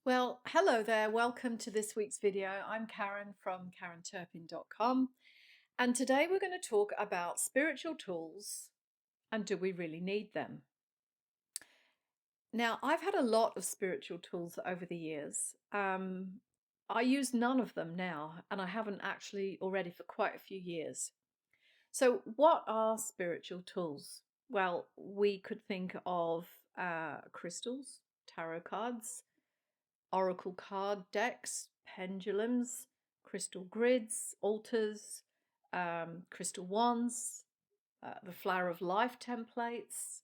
Well, hello there. Welcome to this week's video. I'm Karen from karenturpin.com, and today we're going to talk about spiritual tools and do we really need them? Now, I've had a lot of spiritual tools over the years. I use none of them now, and I haven't actually already for quite a few years. So, what are spiritual tools? Well, we could think of crystals, tarot cards, oracle card decks, pendulums, crystal grids, altars, crystal wands, the flower of life templates.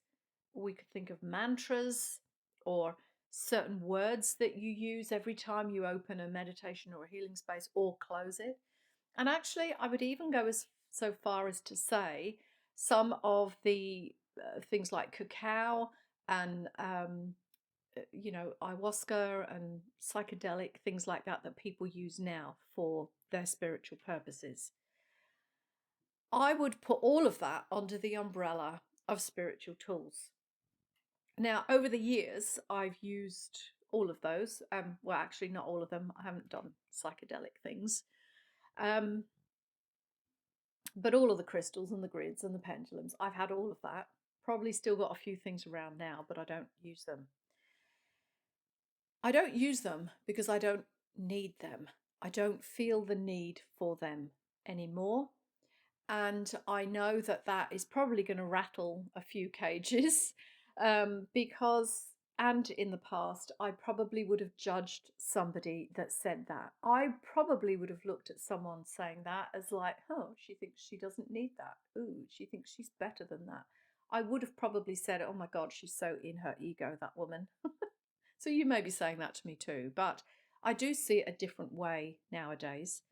We could think of mantras or certain words that you use every time you open a meditation or a healing space or close it. And actually, I would even go so far as to say some of the things like cacao and ayahuasca and psychedelic things like that that people use now for their spiritual purposes. I would put all of that under the umbrella of spiritual tools. Now, over the years, I've used all of those. Well, actually, not all of them. I haven't done psychedelic things. But all of the crystals and the grids and the pendulums, I've had all of that. Probably still got a few things around now, but I don't use them. I don't use them because I don't need them. I don't feel the need for them anymore. And I know that that is probably going to rattle a few cages because, and in the past, I probably would have judged somebody that said that. I probably would have looked at someone saying that as like, oh, she thinks she doesn't need that. Ooh, she thinks she's better than that. I would have probably said, oh my God, she's so in her ego, that woman. So you may be saying that to me too, but I do see it a different way nowadays.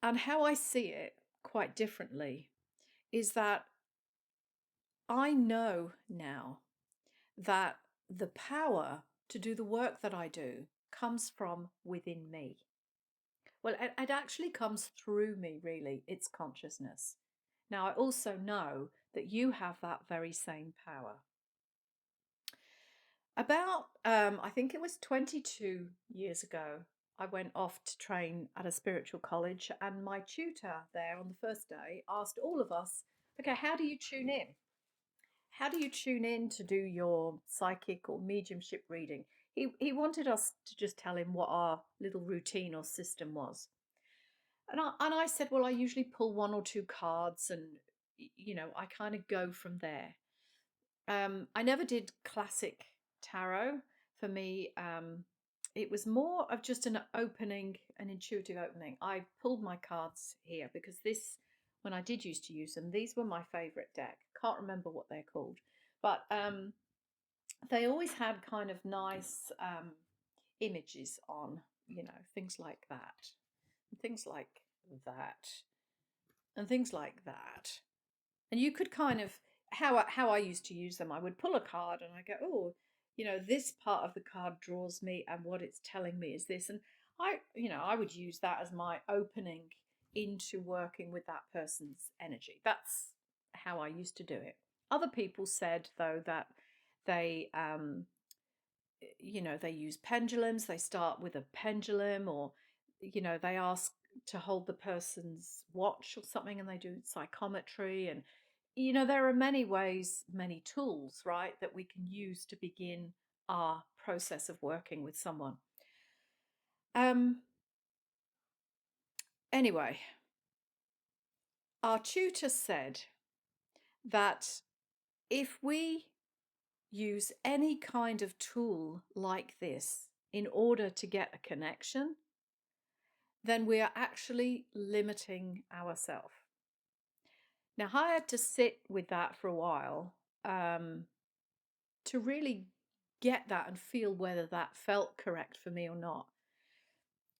And how I see it quite differently is that I know now that the power to do the work that I do comes from within me. Well, it actually comes through me, really. It's consciousness. Now, I also know that you have that very same power. About, I think it was 22 years ago, I went off to train at a spiritual college, and my tutor there on the first day asked all of us, okay, how do you tune in? How do you tune in to do your psychic or mediumship reading? He wanted us to just tell him what our little routine or system was. And I said, well, I usually pull one or two cards and, I kind of go from there. I never did classic tarot. For me, it was more of just an opening, an intuitive opening. I pulled my cards here because when I did used to use them, these were my favourite deck. Can't remember what they're called, but they always had kind of nice images on, things like that, and things like that, and things like that. And you could kind of how I used to use them. I would pull a card and I go, oh, this part of the card draws me, and what it's telling me is this. And I would use that as my opening into working with that person's energy. That's how I used to do it. Other people said though that they they use pendulums. They start with a pendulum, or they ask to hold the person's watch or something, and they do psychometry. And there are many ways, many tools, right, that we can use to begin our process of working with someone. Anyway, our tutor said that if we use any kind of tool like this in order to get a connection, then we are actually limiting ourselves. Now, I had to sit with that for a while to really get that and feel whether that felt correct for me or not.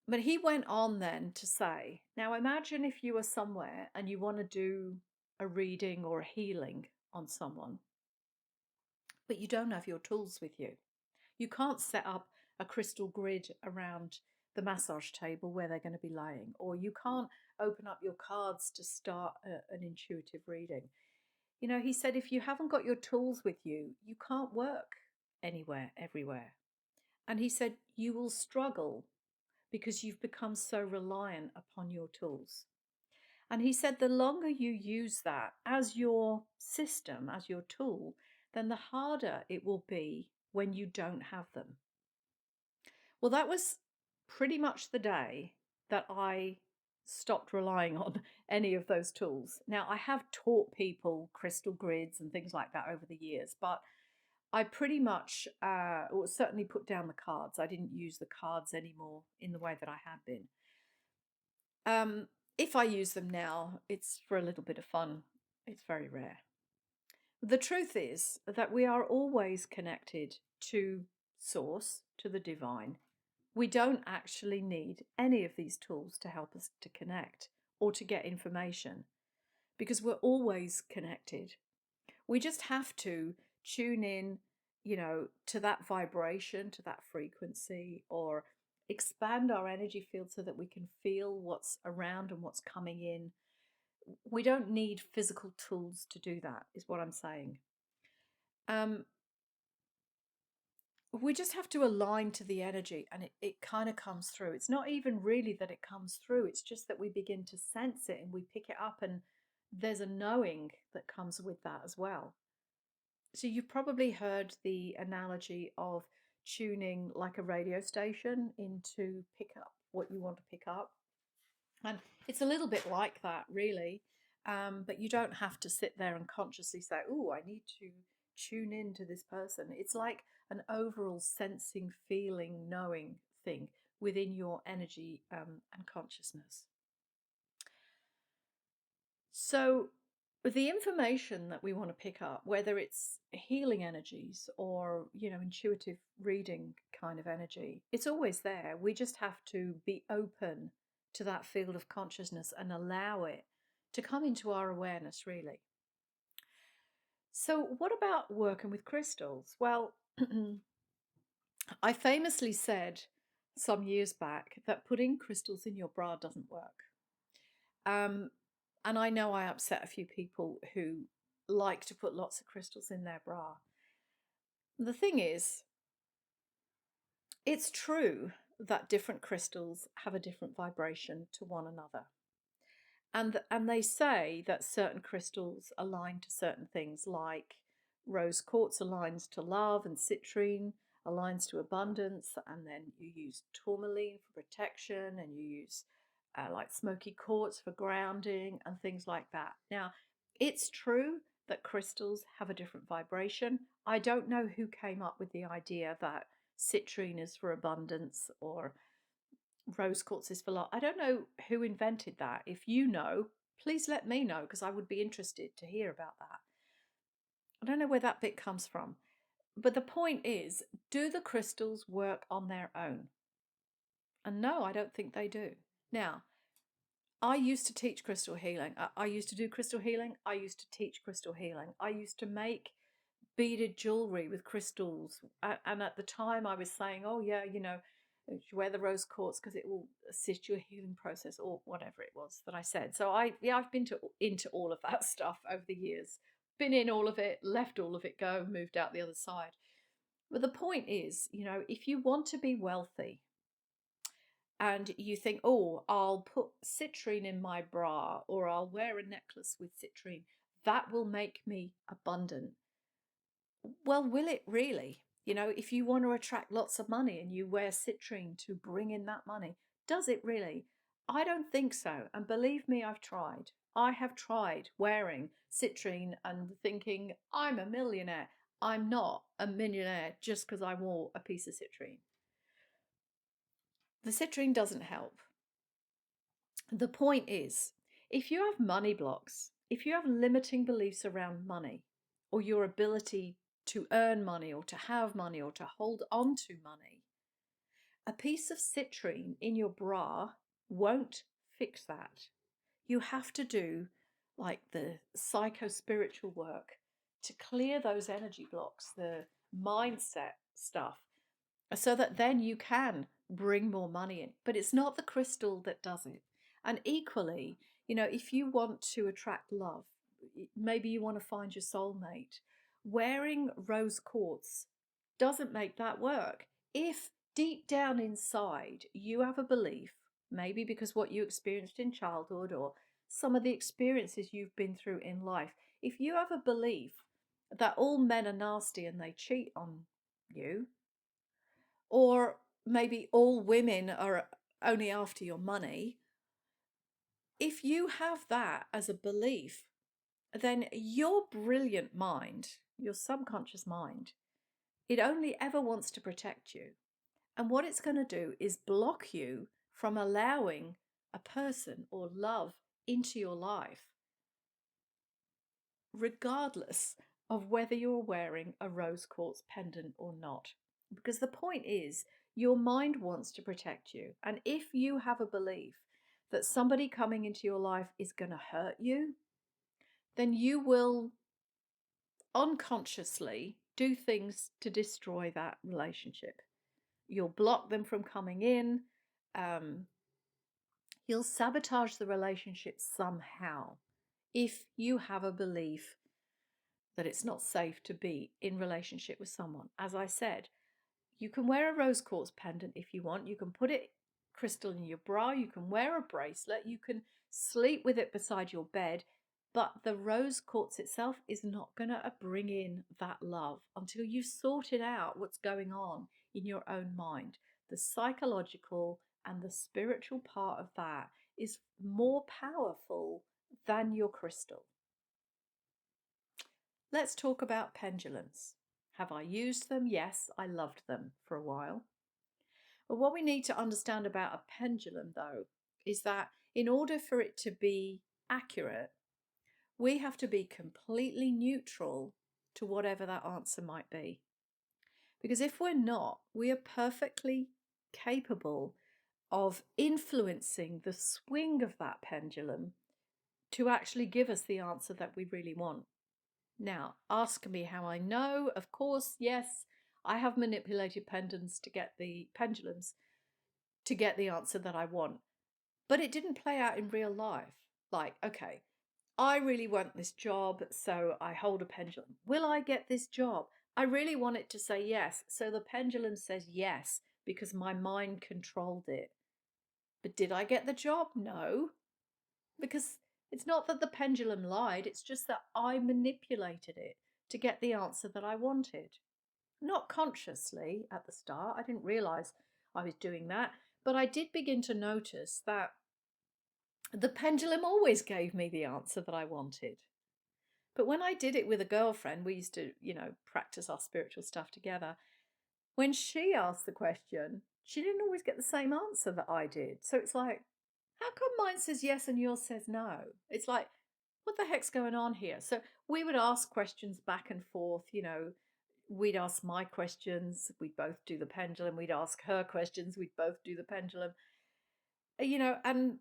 But he went on then to say, now imagine if you are somewhere and you want to do a reading or a healing on someone, but you don't have your tools with you. You can't set up a crystal grid around the massage table where they're going to be lying, or you can't open up your cards to start an intuitive reading. He said, if you haven't got your tools with you, you can't work anywhere, everywhere. And he said, you will struggle because you've become so reliant upon your tools. And he said, the longer you use that as your system, as your tool, then the harder it will be when you don't have them. Well, that was pretty much the day that I stopped relying on any of those tools. Now, I have taught people crystal grids and things like that over the years, but I pretty much, or certainly put down the cards. I didn't use the cards anymore in the way that I had been. If I use them now, it's for a little bit of fun. It's very rare. The truth is that we are always connected to Source, to the divine. We don't actually need any of these tools to help us to connect or to get information because we're always connected. We just have to tune in, to that vibration, to that frequency, or expand our energy field so that we can feel what's around and what's coming in. We don't need physical tools to do that, is what I'm saying. We just have to align to the energy, and it kind of comes through. It's not even really that it comes through, it's just that we begin to sense it and we pick it up, and there's a knowing that comes with that as well. So you've probably heard the analogy of tuning like a radio station in to pick up what you want to pick up. And it's a little bit like that, really. But you don't have to sit there and consciously say, oh, I need to tune in to this person. It's like an overall sensing, feeling, knowing thing within your energy and consciousness. So the information that we want to pick up, whether it's healing energies or, intuitive reading kind of energy, it's always there. We just have to be open to that field of consciousness and allow it to come into our awareness, really. So what about working with crystals? Well, I famously said some years back that putting crystals in your bra doesn't work. And I know I upset a few people who like to put lots of crystals in their bra. The thing is, it's true that different crystals have a different vibration to one another. And they say that certain crystals align to certain things, like rose quartz aligns to love, and citrine aligns to abundance, and then you use tourmaline for protection, and you use like smoky quartz for grounding and things like that. Now, it's true that crystals have a different vibration. I don't know who came up with the idea that citrine is for abundance or rose quartz is for love. I don't know who invented that. If you know, please let me know, because I would be interested to hear about that. I don't know where that bit comes from. But the point is, do the crystals work on their own? And no, I don't think they do. Now, I used to teach crystal healing. I used to do crystal healing. I used to teach crystal healing. I used to make beaded jewelry with crystals. And at the time I was saying, oh yeah, wear the rose quartz because it will assist your healing process, or whatever it was that I said. So I've been into all of that stuff over the years. Been in all of it, left all of it go, moved out the other side. But the point is, if you want to be wealthy and you think, oh, I'll put citrine in my bra, or I'll wear a necklace with citrine, that will make me abundant. Well, will it really? If you want to attract lots of money and you wear citrine to bring in that money, does it really? I don't think so. And believe me, I've tried. I have tried wearing citrine and thinking, I'm a millionaire. I'm not a millionaire just because I wore a piece of citrine. The citrine doesn't help. The point is, if you have money blocks, if you have limiting beliefs around money or your ability to earn money or to have money or to hold on to money, a piece of citrine in your bra won't fix that. You have to do like the psycho-spiritual work to clear those energy blocks, the mindset stuff, so that then you can bring more money in. But it's not the crystal that does it. And equally, if you want to attract love, maybe you want to find your soulmate, wearing rose quartz doesn't make that work if Deep down inside, you have a belief, maybe because what you experienced in childhood or some of the experiences you've been through in life. If you have a belief that all men are nasty and they cheat on you, or maybe all women are only after your money, if you have that as a belief, then your brilliant mind, your subconscious mind, it only ever wants to protect you. And what it's going to do is block you from allowing a person or love into your life, regardless of whether you're wearing a rose quartz pendant or not. Because the point is, your mind wants to protect you. And if you have a belief that somebody coming into your life is going to hurt you, then you will unconsciously do things to destroy that relationship. You'll block them from coming in. Um, you'll sabotage the relationship somehow if you have a belief that it's not safe to be in relationship with someone. As I said, you can wear a rose quartz pendant if you want. You can put it crystal in your bra. You can wear a bracelet. You can sleep with it beside your bed. But the rose quartz itself is not going to bring in that love until you've sorted out what's going on in your own mind. The psychological and the spiritual part of that is more powerful than your crystal. Let's talk about pendulums. Have I used them? Yes, I loved them for a while. But what we need to understand about a pendulum, though, is that in order for it to be accurate, we have to be completely neutral to whatever that answer might be. Because if we're not, we are perfectly capable of influencing the swing of that pendulum to actually give us the answer that we really want. Now, ask me how I know. Of course, yes, I have manipulated pendulums to get the answer that I want. But it didn't play out in real life. Like, okay, I really want this job, so I hold a pendulum. Will I get this job? I really want it to say yes. So the pendulum says yes because my mind controlled it. But did I get the job? No. Because it's not that the pendulum lied, it's just that I manipulated it to get the answer that I wanted. Not consciously at the start, I didn't realize I was doing that, but I did begin to notice that the pendulum always gave me the answer that I wanted. But when I did it with a girlfriend, we used to, practice our spiritual stuff together. When she asked the question, she didn't always get the same answer that I did. So it's like, how come mine says yes and yours says no? It's like, what the heck's going on here? So we would ask questions back and forth, we'd ask my questions, we'd both do the pendulum, we'd ask her questions, we'd both do the pendulum, and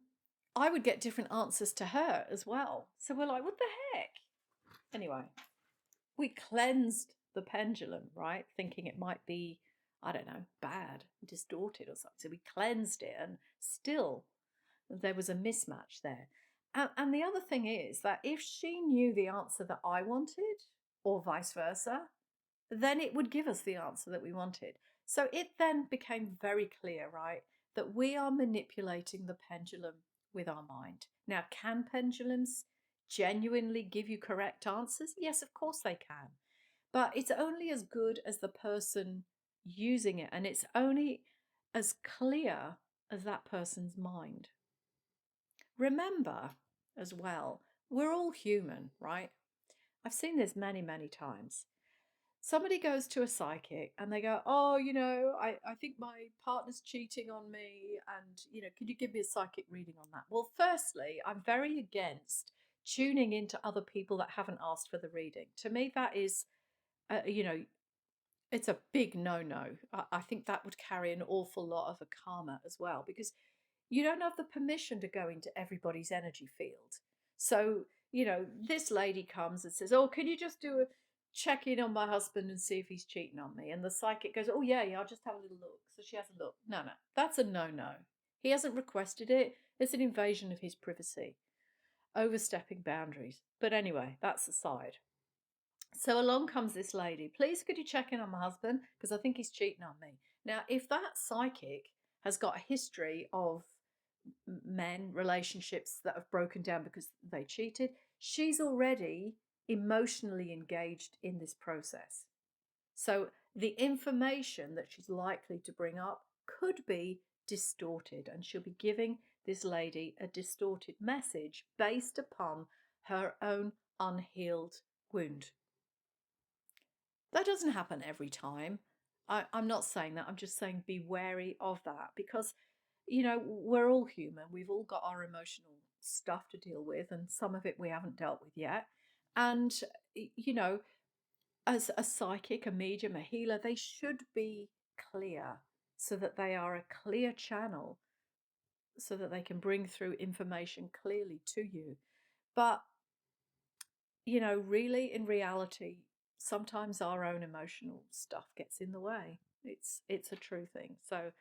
I would get different answers to her as well. So we're like, what the heck? Anyway, we cleansed the pendulum, right? Thinking it might be, I don't know, bad, distorted or something. So we cleansed it and still there was a mismatch there. And the other thing is that if she knew the answer that I wanted, or vice versa, then it would give us the answer that we wanted. So it then became very clear, right, that we are manipulating the pendulum with our mind. Now, can pendulums genuinely give you correct answers? Yes, of course they can. But it's only as good as the person using it, and it's only as clear as that person's mind. Remember as well, we're all human, right? I've seen this many, many times. Somebody goes to a psychic and they go, oh, I think my partner's cheating on me. And, could you give me a psychic reading on that? Well, firstly, I'm very against tuning into other people that haven't asked for the reading. To me, that is, it's a big no-no. I think that would carry an awful lot of a karma as well, because you don't have the permission to go into everybody's energy field. So, this lady comes and says, oh, can you just do a check in on my husband and see if he's cheating on me? And the psychic goes, oh, yeah, I'll just have a little look. So she has a look. No, that's a no-no. He hasn't requested it. It's an invasion of his privacy, overstepping boundaries. But anyway, that's aside. So along comes this lady. Please, could you check in on my husband? Because I think he's cheating on me. Now, if that psychic has got a history of men, relationships that have broken down because they cheated, she's already emotionally engaged in this process. So the information that she's likely to bring up could be distorted, and she'll be giving this lady a distorted message based upon her own unhealed wound. That doesn't happen every time. I'm not saying that. I'm just saying be wary of that because, we're all human. We've all got our emotional stuff to deal with, and some of it we haven't dealt with yet. And, you know, as a psychic, a medium, a healer, they should be clear so that they are a clear channel so that they can bring through information clearly to you. But, really in reality, sometimes our own emotional stuff gets in the way. It's a true thing. So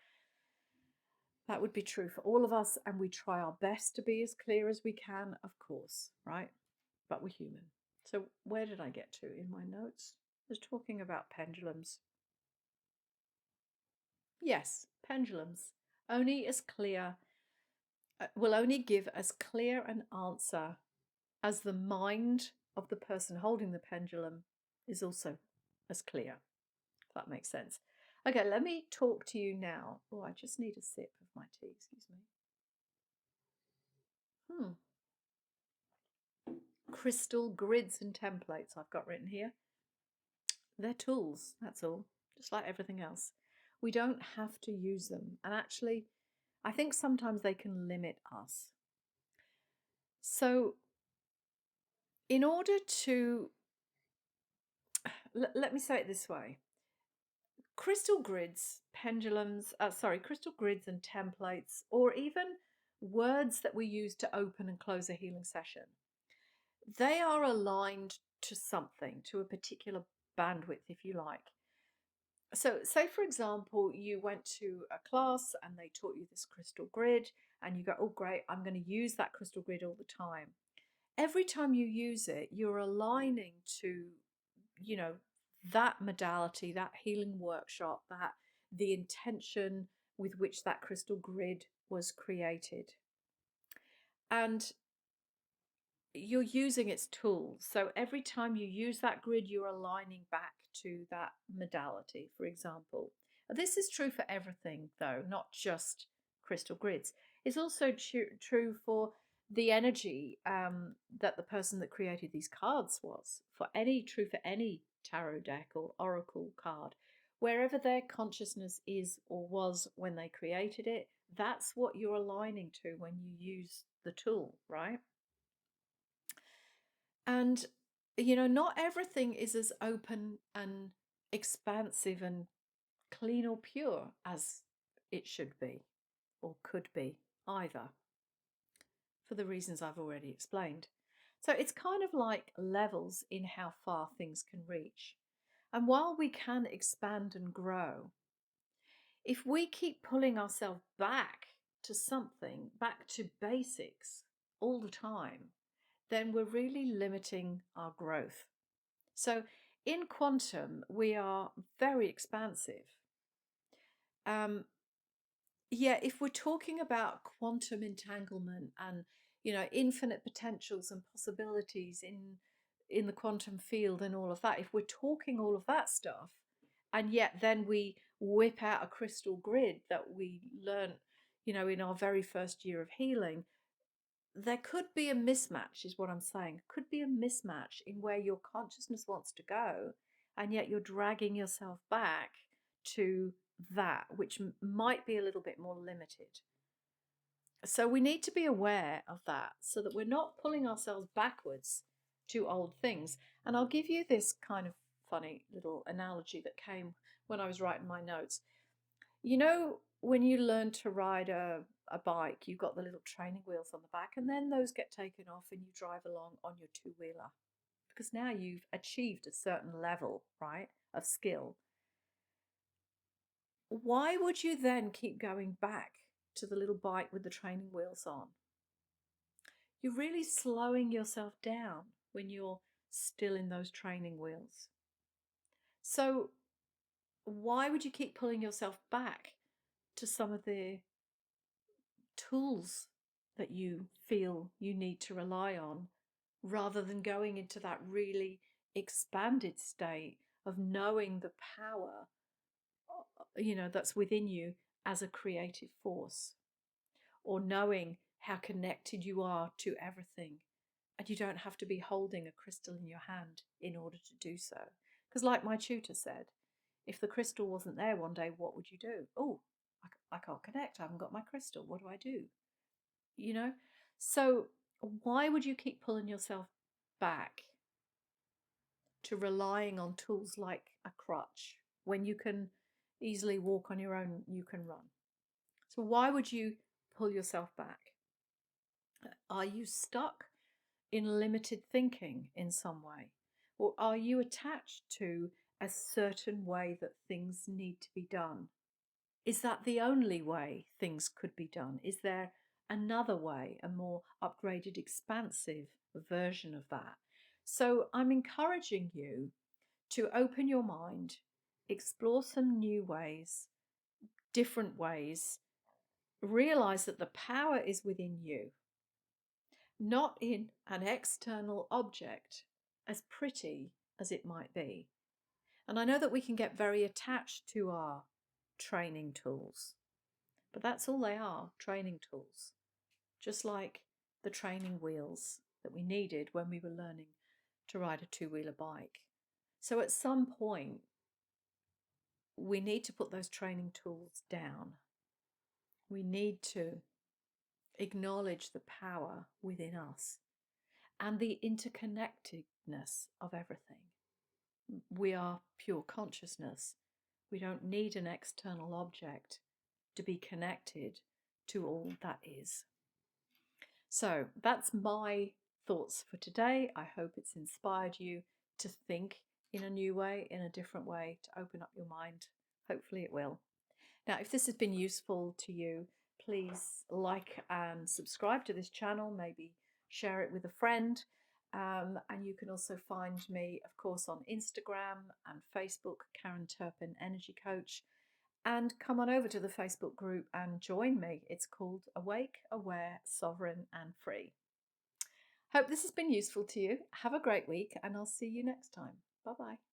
that would be true for all of us, and we try our best to be as clear as we can, of course, right? But we're human. So where did I get to in my notes? I was talking about pendulums. Yes, pendulums. Only as clear, will only give as clear an answer as the mind of the person holding the pendulum is also as clear, if that makes sense. Okay, let me talk to you now. Oh, I just need a sip of my tea, excuse me. Crystal grids and templates I've got written here. They're tools, that's all, just like everything else. We don't have to use them. And actually, I think sometimes they can limit us. So, in order to, let me say it this way, crystal grids, crystal grids and templates, or even words that we use to open and close a healing session, they are aligned to something, to a particular bandwidth, if you like. So, say for example, you went to a class and they taught you this crystal grid, and you go, oh, great, I'm going to use that crystal grid all the time. Every time you use it, you're aligning to, you know, that modality, that healing workshop, that the intention with which that crystal grid was created. And you're using its tools. So every time you use that grid, you're aligning back to that modality, for example. This is true for everything, though, not just crystal grids. It's also true for the energy that the person that created these cards was, true for any tarot deck or oracle card. Wherever their consciousness is or was when they created it, that's what you're aligning to when you use the tool, right? And, not everything is as open and expansive and clean or pure as it should be or could be either, for the reasons I've already explained. So it's kind of like levels in how far things can reach. And while we can expand and grow, if we keep pulling ourselves back to something, back to basics all the time, then we're really limiting our growth. So in quantum, we are very expansive. Yeah, if we're talking about quantum entanglement and infinite potentials and possibilities in the quantum field and all of that, if we're talking all of that stuff, and yet then we whip out a crystal grid that we learned, in our very first year of healing, there could be a mismatch, is what I'm saying. Could be a mismatch in where your consciousness wants to go, and yet you're dragging yourself back to that, which might be a little bit more limited. So we need to be aware of that so that we're not pulling ourselves backwards to old things. And I'll give you this kind of funny little analogy that came when I was writing my notes. When you learn to ride a bike, you've got the little training wheels on the back, and then those get taken off and you drive along on your two-wheeler because now you've achieved a certain level, right, of skill. Why would you then keep going back to the little bike with the training wheels on? You're really slowing yourself down when you're still in those training wheels. So why would you keep pulling yourself back to some of the tools that you feel you need to rely on rather than going into that really expanded state of knowing the power, that's within you as a creative force, or knowing how connected you are to everything, and you don't have to be holding a crystal in your hand in order to do so. Because like my tutor said, if the crystal wasn't there one day, what would you do? Oh, I can't connect, I haven't got my crystal, what do I do? you know so why would you keep pulling yourself back to relying on tools like a crutch when you can easily walk on your own, you can run? So why would you pull yourself back? Are you stuck in limited thinking in some way, or are you attached to a certain way that things need to be done? Is that the only way things could be done? Is there another way, a more upgraded, expansive version of that? So I'm encouraging you to open your mind, explore some new ways, different ways, realize that the power is within you, not in an external object, as pretty as it might be. And I know that we can get very attached to our training tools, but that's all they are, training tools. Just like the training wheels that we needed when we were learning to ride a two-wheeler bike. So at some point, we need to put those training tools down. We need to acknowledge the power within us and the interconnectedness of everything. We are pure consciousness. We don't need an external object to be connected to all that is. So that's my thoughts for today. I hope it's inspired you to think in a new way, in a different way, to open up your mind. Hopefully it will. Now, if this has been useful to you, please like and subscribe to this channel, maybe share it with a friend. And you can also find me, of course, on Instagram and Facebook, Karen Turpin Energy Coach. And come on over to the Facebook group and join me. It's called Awake, Aware, Sovereign and Free. Hope this has been useful to you. Have a great week, and I'll see you next time. Bye-bye.